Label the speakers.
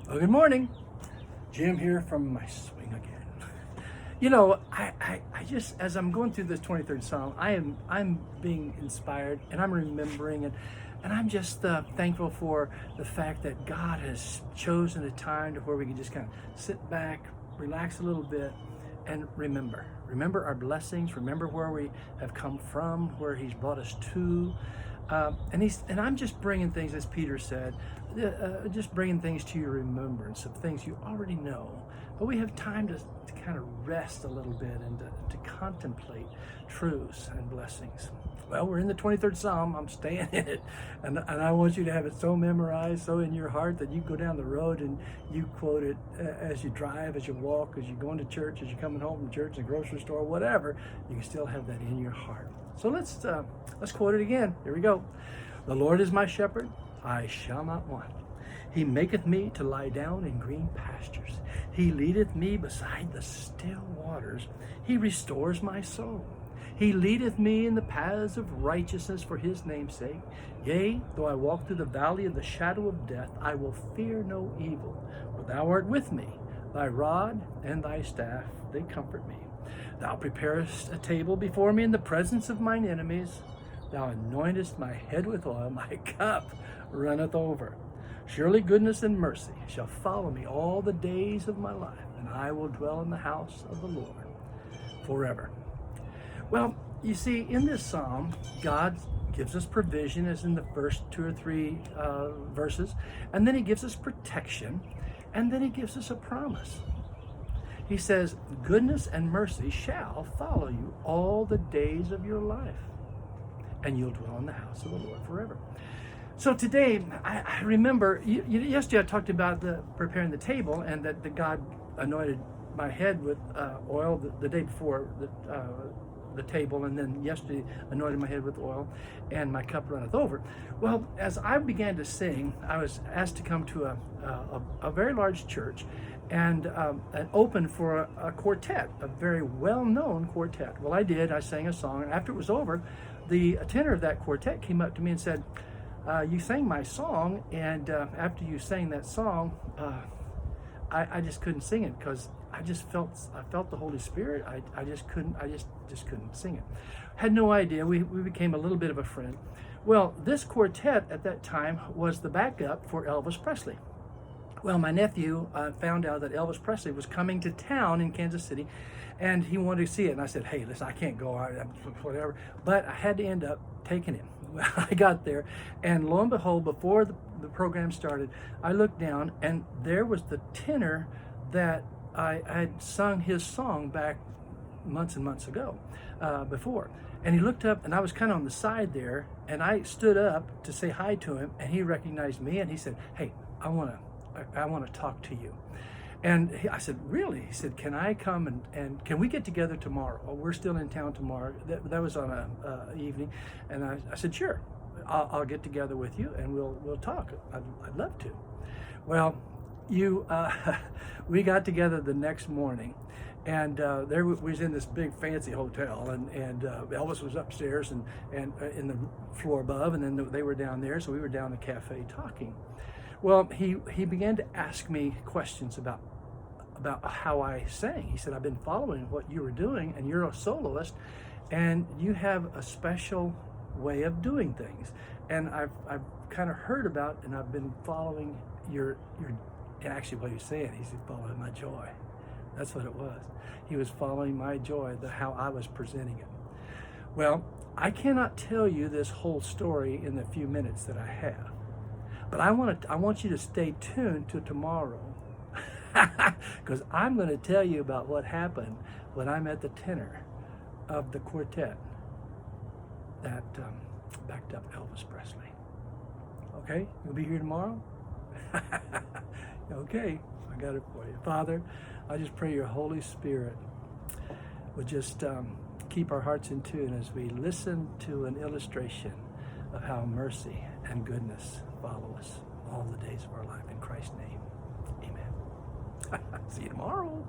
Speaker 1: Well, good morning. Jim here from my swing again. You know, I just, as I'm going through this 23rd Psalm, I'm being inspired and I'm remembering and I'm just thankful for the fact that God has chosen a time to where we can just kind of sit back, relax a little bit, and remember our blessings, remember where we have come from, where He's brought us to. And I'm just bringing things, as Peter said, just bringing things to your remembrance of things you already know. But we have time to kind of rest a little bit and to contemplate truths and blessings. Well, we're in the 23rd Psalm. I'm staying in it. And I want you to have it so memorized, so in your heart that you go down the road and you quote it as you drive, as you walk, as you're going to church, as you're coming home from church, the grocery store, whatever. You can still have that in your heart. So let's quote it again. Here we go. The Lord is my shepherd, I shall not want. He maketh me to lie down in green pastures. He leadeth me beside the still waters. He restores my soul. He leadeth me in the paths of righteousness for his name's sake. Yea, though I walk through the valley of the shadow of death, I will fear no evil, for thou art with me. Thy rod and thy staff, they comfort me. Thou preparest a table before me in the presence of mine enemies. Thou anointest my head with oil, my cup runneth over. Surely goodness and mercy shall follow me all the days of my life, and I will dwell in the house of the Lord forever. Well, you see, in this psalm, God gives us provision, as in the first 2 or 3 verses, and then He gives us protection, and then He gives us a promise. He says, goodness and mercy shall follow you all the days of your life, and you'll dwell in the house of the Lord forever. So today, I remember, yesterday I talked about preparing the table, and that God anointed my head with oil the day before the table, and then yesterday anointed my head with oil, and my cup runneth over. Well, as I began to sing, I was asked to come to a very large church and open for a quartet, a very well-known quartet. Well, I did. I sang a song, and after it was over, the tenor of that quartet came up to me and said, you sang my song, and after you sang that song, I just couldn't sing it because I felt the Holy Spirit. I just couldn't sing it. Had no idea. We became a little bit of a friend. Well, this quartet at that time was the backup for Elvis Presley. Well, my nephew found out that Elvis Presley was coming to town in Kansas City, and he wanted to see it. And I said, hey, listen, I can't go, whatever. But I had to end up taking him. Well, I got there, and lo and behold, before the program started, I looked down, and there was the tenor that I had sung his song back months and months ago before. And he looked up, and I was kind of on the side there, and I stood up to say hi to him, and he recognized me, and he said, hey, I want to talk to you. And I said, really? He said, can I come and can we get together tomorrow? Well, we're still in town tomorrow. That was on a evening. And I said, sure, I'll get together with you and we'll talk. I'd love to. Well, we got together the next morning, and there we was in this big fancy hotel, and Elvis was upstairs and in the floor above, and then they were down there, so we were down in the cafe talking. Well, he began to ask me questions about how I sang. He said, I've been following what you were doing, and you're a soloist, and you have a special way of doing things. And I've kind of heard about, and I've been following your and actually what he was saying, he said, following my joy. That's what it was. He was following my joy, how I was presenting it. Well, I cannot tell you this whole story in the few minutes that I have. But I want you to stay tuned to tomorrow, because I'm going to tell you about what happened when I met the tenor of the quartet that backed up Elvis Presley. Okay, you'll be here tomorrow? Okay, I got it for you. Father, I just pray your Holy Spirit would just keep our hearts in tune as we listen to an illustration of how mercy and goodness follow us all the days of our life. In Christ's name, amen. See you tomorrow.